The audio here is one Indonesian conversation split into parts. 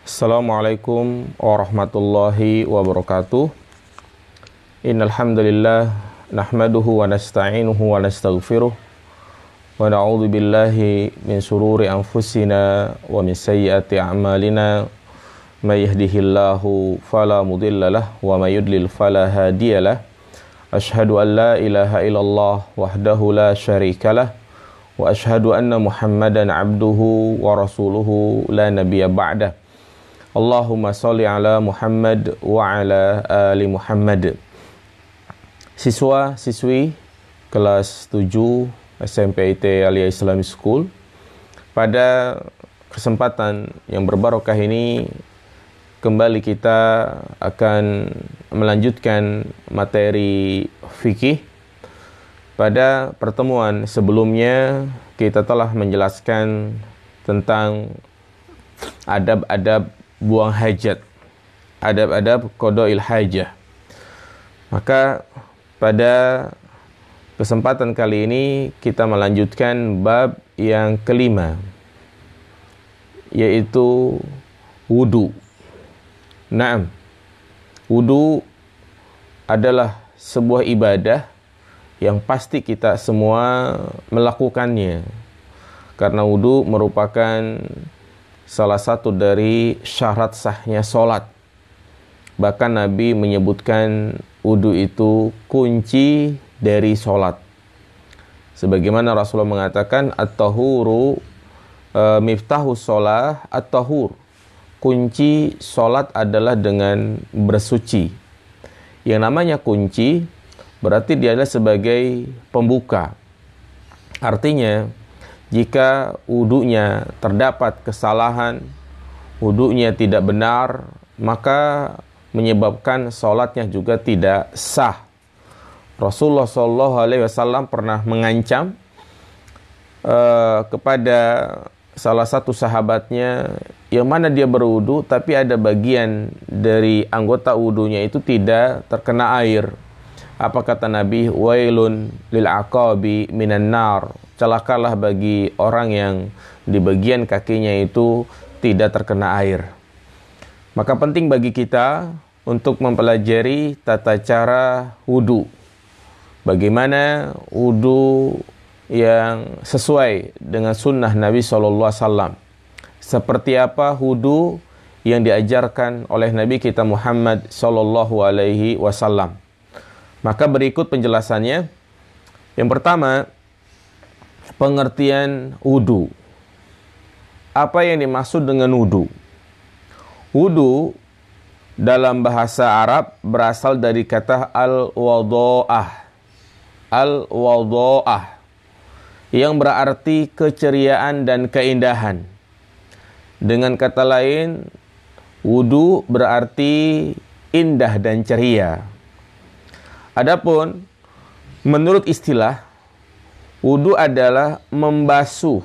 Assalamualaikum warahmatullahi wabarakatuh. Innal hamdalillah nahmaduhu wa nasta'inuhu wa nastaghfiruh wa na'udzu billahi min shururi anfusina wa min sayyiati a'malina. May yahdihillahu fala mudhillalah wa may yudlil fala hadiyalah. Asyhadu an la ilaha illallah wahdahu la syarikalah wa asyhadu anna Muhammadan abduhu wa rasuluhu la nabiyya ba'dah. Allahumma sholli ala Muhammad wa ala ali Muhammad. Siswa-siswi kelas 7 SMP IT Alia Islamic School, pada kesempatan yang berbarokah ini kembali kita akan melanjutkan materi fikih. Pada pertemuan sebelumnya kita telah menjelaskan tentang adab-adab buang hajat, adab-adab qada'il hajah. Maka pada kesempatan kali ini kita melanjutkan bab yang kelima, yaitu wudu. Naam, wudu adalah sebuah ibadah yang pasti kita semua melakukannya, karena wudu merupakan salah satu dari syarat sahnya sholat. Bahkan Nabi menyebutkan wudu itu kunci dari sholat. Sebagaimana Rasulullah mengatakan, at-tahuru miftahus sholah at-tahur. Kunci sholat adalah dengan bersuci. Yang namanya kunci berarti dia adalah sebagai pembuka. Artinya, jika wudunya terdapat kesalahan, wudunya tidak benar, maka menyebabkan sholatnya juga tidak sah. Rasulullah SAW pernah mengancam kepada salah satu sahabatnya yang mana dia berwudu tapi ada bagian dari anggota wudunya itu tidak terkena air. Apa kata Nabi? Wailun lil aqabi minan nar. Celakalah bagi orang yang di bagian kakinya itu tidak terkena air. Maka penting bagi kita untuk mempelajari tata cara wudu. Bagaimana wudu yang sesuai dengan sunnah Nabi SAW. Seperti apa wudu yang diajarkan oleh Nabi kita Muhammad SAW. Maka berikut penjelasannya. Yang pertama, pengertian wudu. Apa yang dimaksud dengan wudu? Wudu dalam bahasa Arab berasal dari kata al-wadha'ah. Al-wadha'ah yang berarti keceriaan dan keindahan. Dengan kata lain, wudu berarti indah dan ceria. Adapun menurut istilah, wudu adalah membasuh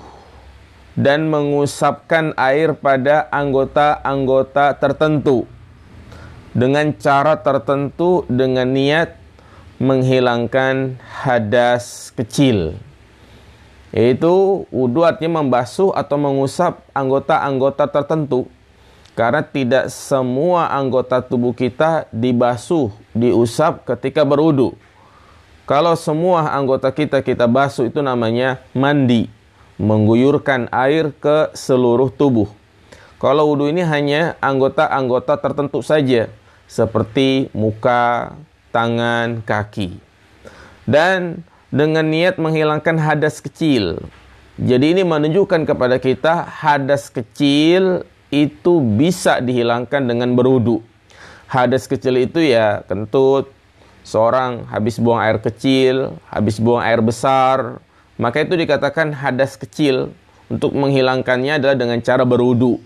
dan mengusapkan air pada anggota-anggota tertentu dengan cara tertentu dengan niat menghilangkan hadas kecil. Yaitu wudu artinya membasuh atau mengusap anggota-anggota tertentu, karena tidak semua anggota tubuh kita dibasuh, diusap ketika berwudu. Kalau semua anggota kita basuh, itu namanya mandi, mengguyurkan air ke seluruh tubuh. Kalau wudu ini hanya anggota-anggota tertentu saja, seperti muka, tangan, kaki. Dan dengan niat menghilangkan hadas kecil. Jadi ini menunjukkan kepada kita hadas kecil itu bisa dihilangkan dengan berwudu. Hadas kecil itu ya kentut, seorang habis buang air kecil, habis buang air besar, maka itu dikatakan hadas kecil. Untuk menghilangkannya adalah dengan cara berwudu.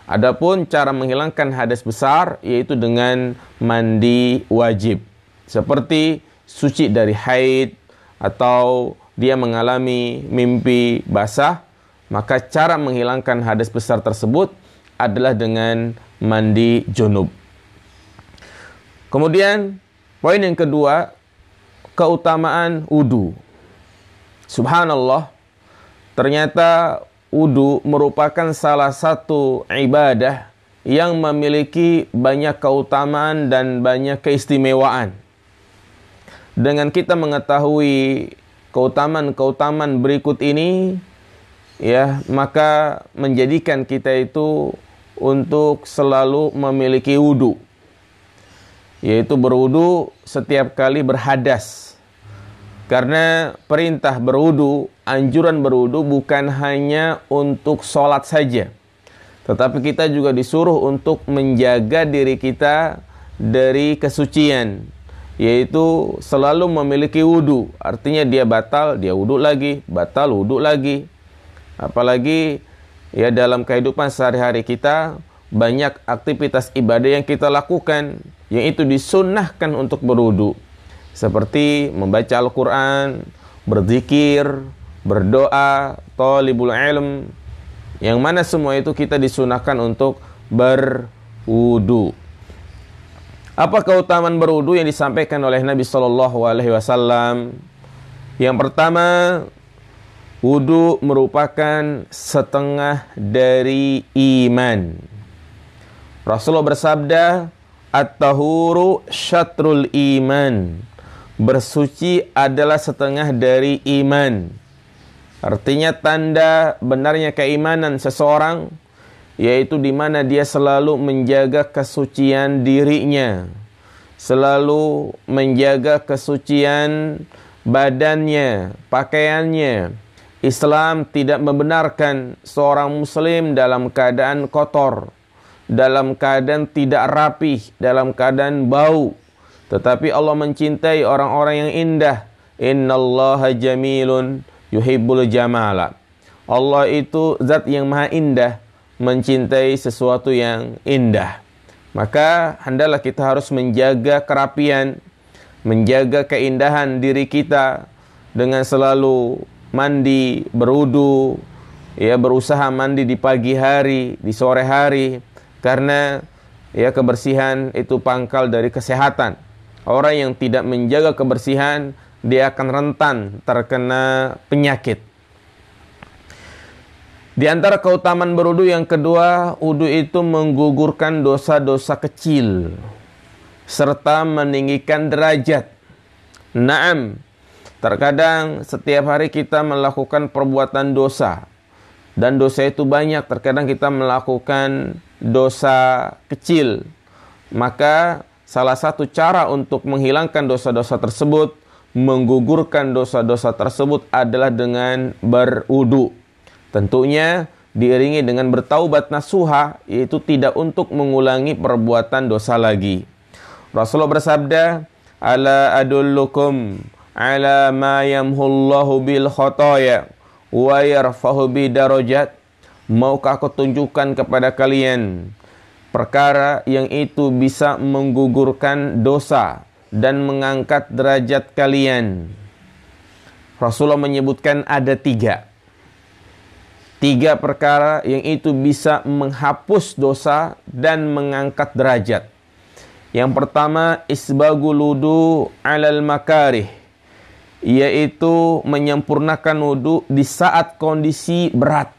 Adapun cara menghilangkan hadas besar yaitu dengan mandi wajib. Seperti suci dari haid atau dia mengalami mimpi basah, maka cara menghilangkan hadas besar tersebut adalah dengan mandi junub. Kemudian poin yang kedua, keutamaan wudu. Subhanallah, ternyata wudu merupakan salah satu ibadah yang memiliki banyak keutamaan dan banyak keistimewaan. Dengan kita mengetahui keutamaan-keutamaan berikut ini, ya, maka menjadikan kita itu untuk selalu memiliki wudu, yaitu berwudu setiap kali berhadas. Karena perintah berwudu, anjuran berwudu bukan hanya untuk sholat saja, tetapi kita juga disuruh untuk menjaga diri kita dari kesucian, yaitu selalu memiliki wudu. Artinya dia batal, dia wudu lagi, batal, wudu lagi. Apalagi ya dalam kehidupan sehari-hari kita banyak aktivitas ibadah yang kita lakukan yang itu disunnahkan untuk berwudu, seperti membaca Al-Quran, berzikir, berdoa, thalibul ilm, yang mana semua itu kita disunahkan untuk berwudu. Apa keutamaan berwudu yang disampaikan oleh Nabi SAW? Yang pertama, wudu merupakan setengah dari iman. Rasulullah bersabda, at-tahuru syatrul iman. Bersuci adalah setengah dari iman. Artinya tanda benarnya keimanan seseorang, yaitu di mana dia selalu menjaga kesucian dirinya, selalu menjaga kesucian badannya, pakaiannya. Islam tidak membenarkan seorang muslim dalam keadaan kotor, dalam keadaan tidak rapih, dalam keadaan bau. Tetapi Allah mencintai orang-orang yang indah. Innallaha jamilun yuhibbul jamala. Allah itu zat yang maha indah, mencintai sesuatu yang indah. Maka hendaklah kita harus menjaga kerapian, menjaga keindahan diri kita dengan selalu mandi, berwudu, ya, berusaha mandi di pagi hari, di sore hari, karena ya kebersihan itu pangkal dari kesehatan. Orang yang tidak menjaga kebersihan, dia akan rentan terkena penyakit. Di antara keutamaan berwudu yang kedua, wudu itu menggugurkan dosa-dosa kecil serta meninggikan derajat. Naam, terkadang setiap hari kita melakukan perbuatan dosa, dan dosa itu banyak. Terkadang kita melakukan dosa kecil. Maka salah satu cara untuk menghilangkan dosa-dosa tersebut, menggugurkan dosa-dosa tersebut adalah dengan berwudu. Tentunya diiringi dengan bertaubat nasuha, yaitu tidak untuk mengulangi perbuatan dosa lagi. Rasulullah bersabda, ala adullukum ala ma yamhullahu bil khotoya wa yarfahu bi darajat. Maukah aku tunjukkan kepada kalian perkara yang itu bisa menggugurkan dosa dan mengangkat derajat kalian? Rasulullah menyebutkan ada tiga perkara yang itu bisa menghapus dosa dan mengangkat derajat. Yang pertama, isbagul wudu alal makarih, yaitu menyempurnakan wudu di saat kondisi berat,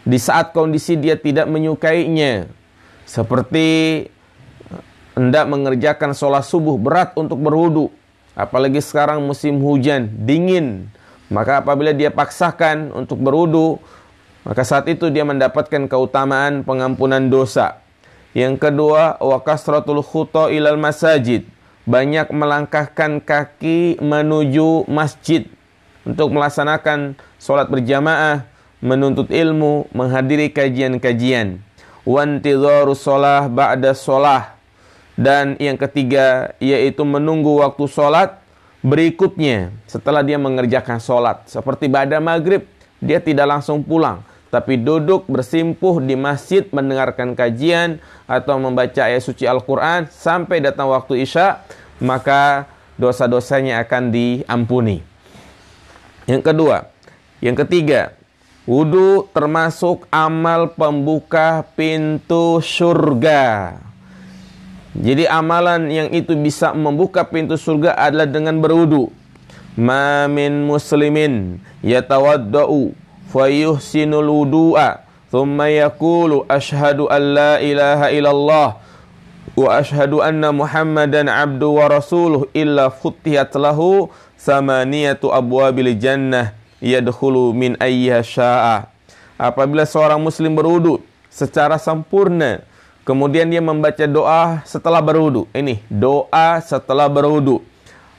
di saat kondisi dia tidak menyukainya. Seperti hendak mengerjakan sholat subuh, berat untuk berwudu, apalagi sekarang musim hujan, dingin. Maka apabila dia paksakan untuk berwudu, maka saat itu dia mendapatkan keutamaan pengampunan dosa. Yang kedua, wa kasratul khuta ilal masajid, banyak melangkahkan kaki menuju masjid untuk melaksanakan sholat berjamaah, menuntut ilmu, menghadiri kajian-kajian. Wantidharu sholah ba'da sholah, dan yang ketiga yaitu menunggu waktu sholat berikutnya setelah dia mengerjakan sholat. Seperti pada maghrib, dia tidak langsung pulang, tapi duduk bersimpuh di masjid mendengarkan kajian atau membaca ayat suci Al-Quran sampai datang waktu isya, maka dosa-dosanya akan diampuni. Yang ketiga, wudu termasuk amal pembuka pintu surga. Jadi amalan yang itu bisa membuka pintu surga adalah dengan berwudu. Ma min muslimin yatawaddau fayuhsinul wudu'a thumma yaqulu asyhadu an la ilaha illallah wa asyhadu anna Muhammadan abdu wa rasuluh illa futihat lahu samaniyatu abwabil jannah yadkhulu min ayyiha syaa. Apabila seorang muslim berwudu secara sempurna, kemudian dia membaca doa setelah berwudu. Ini doa setelah berwudu.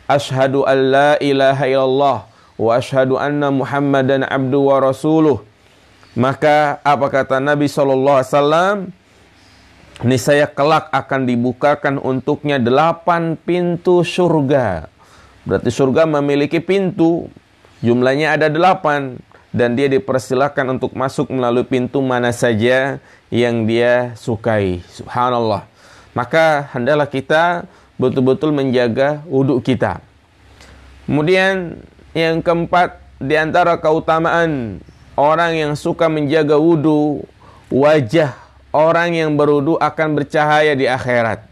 Asyhadu an la ilaha illallah wa asyhadu anna Muhammadan abdu wa rasuluh. Maka apa kata Nabi SAW? Niscaya kelak akan dibukakan untuknya 8 pintu surga. Berarti surga memiliki pintu. Jumlahnya ada 8. Dan dia dipersilakan untuk masuk melalui pintu mana saja yang dia sukai. Subhanallah. Maka hendaklah kita betul-betul menjaga wudhu kita. Kemudian yang keempat, di antara keutamaan orang yang suka menjaga wudhu, wajah orang yang berwudhu akan bercahaya di akhirat.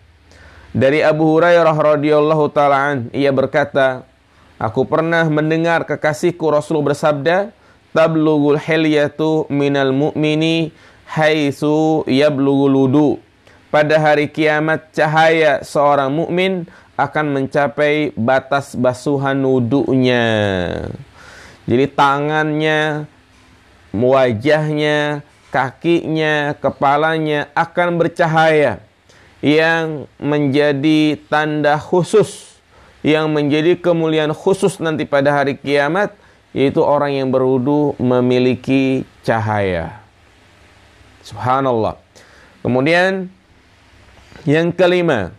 Dari Abu Hurairah radhiyallahu ta'ala an, ia berkata, aku pernah mendengar kekasihku Rasul bersabda, tablugul hilyatu minal mu'mini haitsu yablughul wudu. Pada hari kiamat cahaya seorang mukmin akan mencapai batas basuhan wudunya. Jadi tangannya, wajahnya, kakinya, kepalanya akan bercahaya, yang menjadi tanda khusus, yang menjadi kemuliaan khusus nanti pada hari kiamat, yaitu orang yang berwudu memiliki cahaya. Subhanallah. Kemudian yang kelima,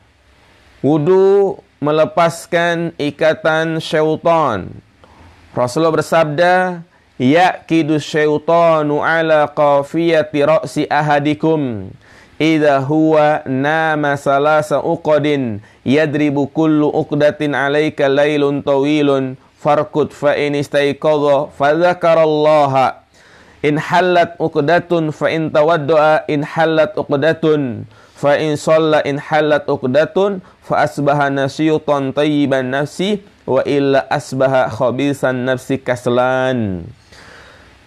wudu melepaskan ikatan syaitan. Rasulullah bersabda, yaqidu syaitanu ala qafiyati ra'si ahadikum idza huwa nama salasa uqadin yadribu kullu uqdatin alayka laylun tawilun farqud fa in istayqadha fa dzakarallaha in hallat uqdatun fa in tawaddaa in hallat uqdatun fa in shalla in hallat uqdatun fa asbaha nasyutan tayyiban nafsi wa illa asbaha khabisan nafsi kaslan.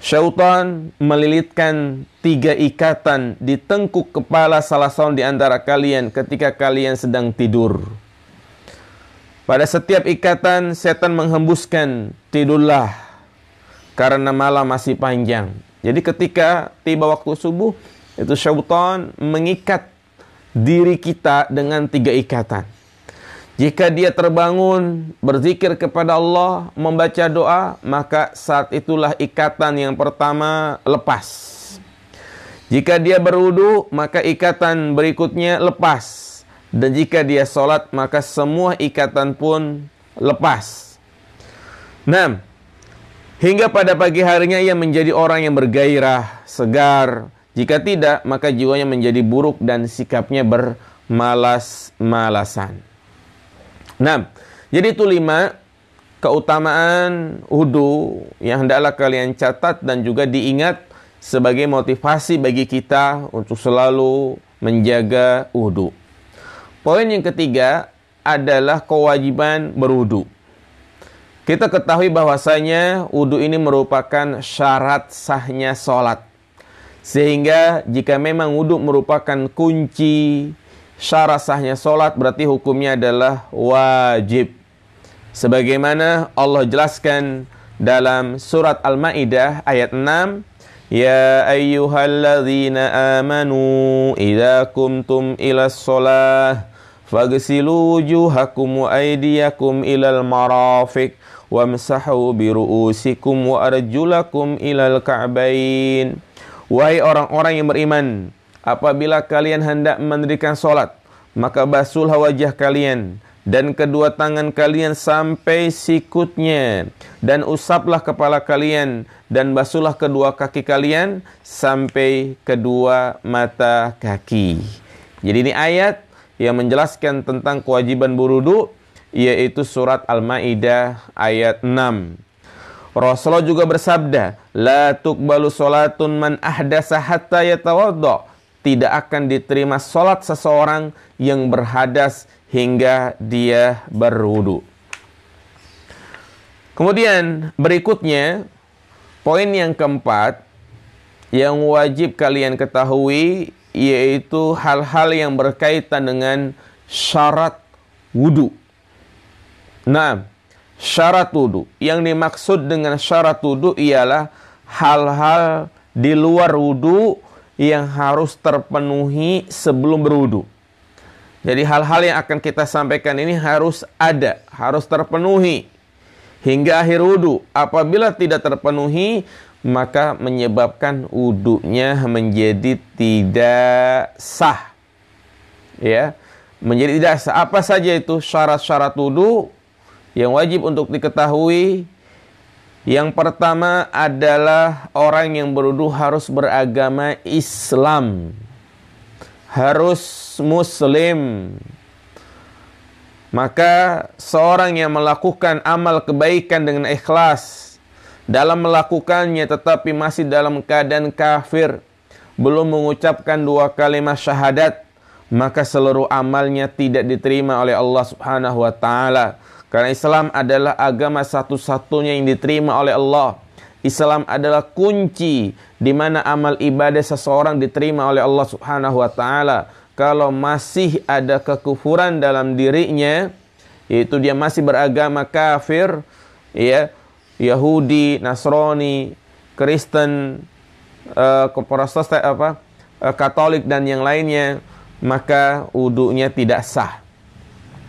Syaitan melilitkan 3 ikatan di tengkuk kepala salah seorang di antara kalian ketika kalian sedang tidur. Pada setiap ikatan setan menghembuskan, tidurlah karena malam masih panjang. Jadi ketika tiba waktu subuh, itu syaitan mengikat diri kita dengan 3 ikatan. Jika dia terbangun, berzikir kepada Allah, membaca doa, maka saat itulah ikatan yang pertama lepas. Jika dia berwudu, maka ikatan berikutnya lepas. Dan jika dia sholat, maka semua ikatan pun lepas. Nah, hingga pada pagi harinya ia menjadi orang yang bergairah, segar. Jika tidak, maka jiwanya menjadi buruk dan sikapnya bermalas-malasan. Nah, jadi itu 5 keutamaan wudu yang hendaklah kalian catat dan juga diingat sebagai motivasi bagi kita untuk selalu menjaga wudu. Poin yang ketiga adalah kewajiban berwudu. Kita ketahui bahwasanya wudu ini merupakan syarat sahnya sholat. Sehingga jika memang wudu merupakan kunci syarat sahnya sholat, berarti hukumnya adalah wajib. Sebagaimana Allah jelaskan dalam surat Al-Maidah ayat 6, ya ayyuhalladzina amanu idza kumtum ilas sholah faghsilu wujuhakum wa aydiyakum ilal marafiq wamsahu biru'usikum wa arjulakum ilal ka'bain. Wahai orang-orang yang beriman, apabila kalian hendak mendirikan sholat, maka basuhlah wajah kalian dan kedua tangan kalian sampai sikutnya, dan usaplah kepala kalian dan basuhlah kedua kaki kalian sampai kedua mata kaki. Jadi ini ayat yang menjelaskan tentang kewajiban berwudu, yaitu surat Al-Maidah ayat 6. Rasulullah juga bersabda, la tuqbalu sholatun man ahdasa hatta yatawadda. Tidak akan diterima sholat seseorang yang berhadas hingga dia berwudu. Kemudian berikutnya, poin yang keempat, yang wajib kalian ketahui yaitu hal-hal yang berkaitan dengan syarat wudu. Nah, syarat wudu. Yang dimaksud dengan syarat wudu ialah hal-hal di luar wudu yang harus terpenuhi sebelum berwudu. Jadi hal-hal yang akan kita sampaikan ini harus ada, harus terpenuhi hingga akhir wudu. Apabila tidak terpenuhi, maka menyebabkan wudunya menjadi tidak sah. Ya, menjadi tidak sah. Apa saja itu syarat-syarat wudu yang wajib untuk diketahui? Yang pertama adalah orang yang berwudu harus beragama Islam, harus muslim. Maka seorang yang melakukan amal kebaikan dengan ikhlas, dalam melakukannya tetapi masih dalam keadaan kafir, belum mengucapkan 2 kalimat syahadat, maka seluruh amalnya tidak diterima oleh Allah Subhanahu wa taala. Karena Islam adalah agama satu-satunya yang diterima oleh Allah. Islam adalah kunci di mana amal ibadah seseorang diterima oleh Allah Subhanahu wa taala. Kalau masih ada kekufuran dalam dirinya, yaitu dia masih beragama kafir, ya, Yahudi, Nasrani, Kristen, Protestan, Katolik dan yang lainnya, maka wudunya tidak sah.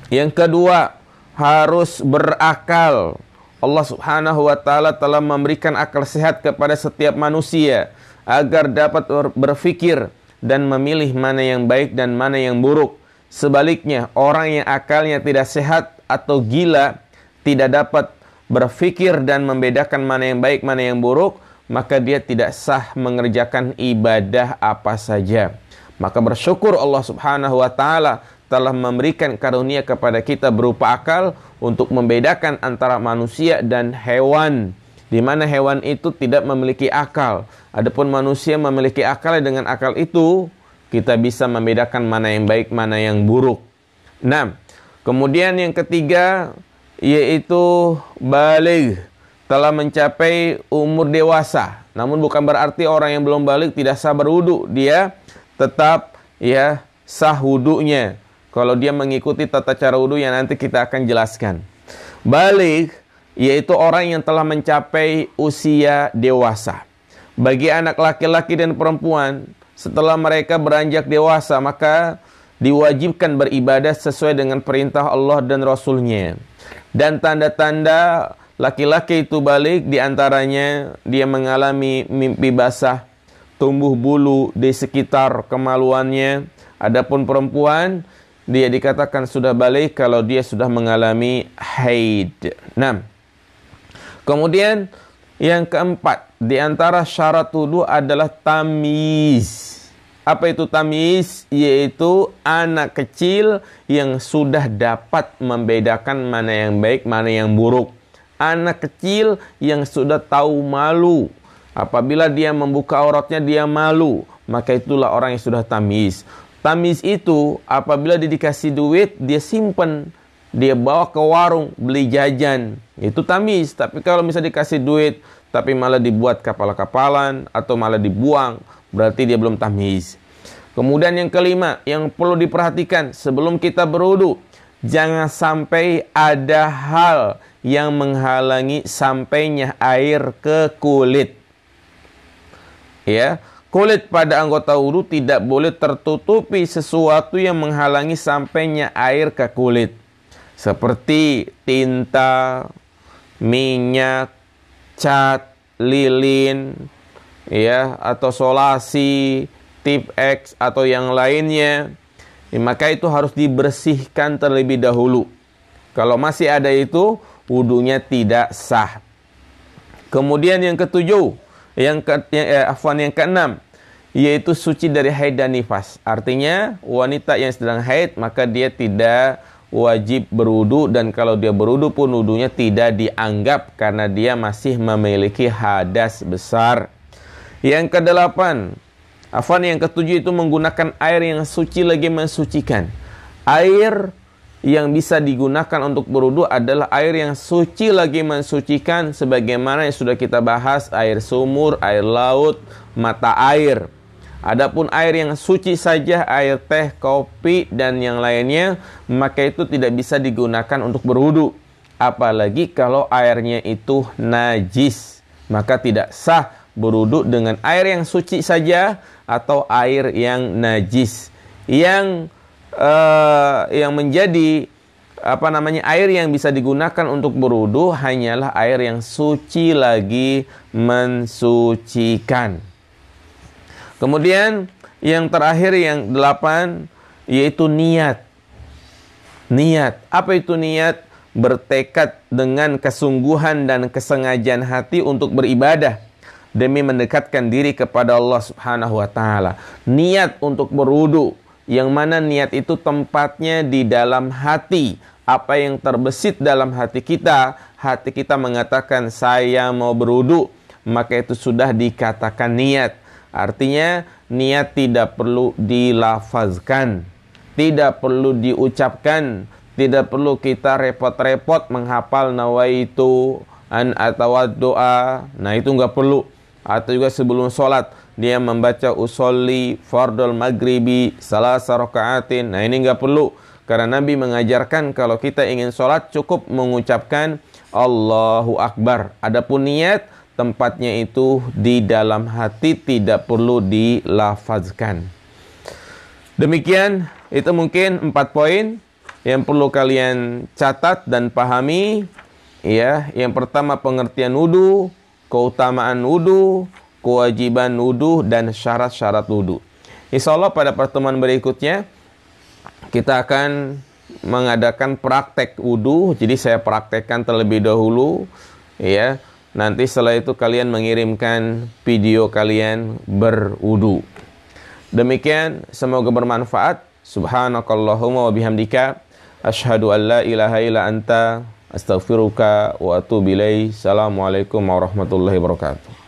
Yang kedua, harus berakal. Allah Subhanahu wa taala telah memberikan akal sehat kepada setiap manusia agar dapat berpikir dan memilih mana yang baik dan mana yang buruk. Sebaliknya, orang yang akalnya tidak sehat atau gila tidak dapat berpikir dan membedakan mana yang baik, mana yang buruk, maka dia tidak sah mengerjakan ibadah apa saja. Maka bersyukur Allah Subhanahu wa taala telah memberikan karunia kepada kita berupa akal untuk membedakan antara manusia dan hewan, di mana hewan itu tidak memiliki akal. Adapun manusia memiliki akal, dengan akal itu kita bisa membedakan mana yang baik, mana yang buruk. Nah, kemudian yang ketiga yaitu baligh, telah mencapai umur dewasa. Namun bukan berarti orang yang belum baligh tidak sah berwudu, dia tetap ya sah wudunya kalau dia mengikuti tata cara wudu yang nanti kita akan jelaskan. Baligh yaitu orang yang telah mencapai usia dewasa. Bagi anak laki-laki dan perempuan, setelah mereka beranjak dewasa, maka diwajibkan beribadah sesuai dengan perintah Allah dan Rasul-Nya. Dan tanda-tanda laki-laki itu baligh diantaranya dia mengalami mimpi basah, tumbuh bulu di sekitar kemaluannya. Adapun perempuan, dia dikatakan sudah baligh kalau dia sudah mengalami haid. Nah, kemudian yang keempat, di antara syarat wudu adalah tamyiz. Apa itu tamyiz? Yaitu anak kecil yang sudah dapat membedakan mana yang baik, mana yang buruk. Anak kecil yang sudah tahu malu. Apabila dia membuka auratnya dia malu, maka itulah orang yang sudah tamyiz. Tamyiz itu apabila dia dikasih duit, dia simpen, dia bawa ke warung beli jajan, itu tamyiz. Tapi kalau misalnya dikasih duit tapi malah dibuat kapal-kapalan atau malah dibuang, berarti dia belum tamyiz. Kemudian yang kelima yang perlu diperhatikan sebelum kita berwudu, jangan sampai ada hal yang menghalangi sampainya air ke kulit. Ya, kulit pada anggota wudu tidak boleh tertutupi sesuatu yang menghalangi sampainya air ke kulit. Seperti tinta, minyak, cat, lilin, ya, atau solasi, tip X atau yang lainnya. Maka itu harus dibersihkan terlebih dahulu. Kalau masih ada itu, wudunya tidak sah. Kemudian yang ketujuh, yang keenam, yaitu suci dari haid dan nifas. Artinya wanita yang sedang haid maka dia tidak wajib berwudu, dan kalau dia berwudu pun wudunya tidak dianggap karena dia masih memiliki hadas besar. Yang kedelapan, yang ketujuh itu menggunakan air yang suci lagi mensucikan. Air yang bisa digunakan untuk berwudu adalah air yang suci lagi mensucikan, sebagaimana yang sudah kita bahas, air sumur, air laut, mata air. Adapun air yang suci saja, air teh, kopi, dan yang lainnya, maka itu tidak bisa digunakan untuk berwudu. Apalagi kalau airnya itu najis, maka tidak sah berwudu dengan air yang suci saja atau air yang najis. Yang menjadi air yang bisa digunakan untuk berwudu hanyalah air yang suci lagi mensucikan. Kemudian yang terakhir, yang 8, yaitu niat. Niat. Apa itu niat? Bertekad dengan kesungguhan dan kesengajaan hati untuk beribadah demi mendekatkan diri kepada Allah Subhanahu wa taala. Niat untuk berwudu, yang mana niat itu tempatnya di dalam hati. Apa yang terbesit dalam hati kita mengatakan saya mau berwudu, maka itu sudah dikatakan niat. Artinya niat tidak perlu dilafazkan, tidak perlu diucapkan, tidak perlu kita repot-repot menghafal nawaitu an atawaddu'a. Nah, itu enggak perlu. Atau juga sebelum sholat dia membaca usolli fardul maghribi salasa rakaatin. Nah, ini enggak perlu, karena Nabi mengajarkan kalau kita ingin sholat cukup mengucapkan Allahu Akbar. Adapun niat, tempatnya itu di dalam hati, tidak perlu dilafazkan. Demikian, itu mungkin 4 poin yang perlu kalian catat dan pahami. Ya, yang pertama pengertian wudu, keutamaan wudu, kewajiban wudu, dan syarat-syarat wudu. Insyaallah pada pertemuan berikutnya kita akan mengadakan praktek wudu. Jadi saya praktekkan terlebih dahulu, ya. Nanti setelah itu kalian mengirimkan video kalian berwudu. Demikian, semoga bermanfaat. Subhanakallahumma wa bihamdika asyhadu an la ilaha illa anta astaghfiruka wa atubu ilaik. Assalamualaikum warahmatullahi wabarakatuh.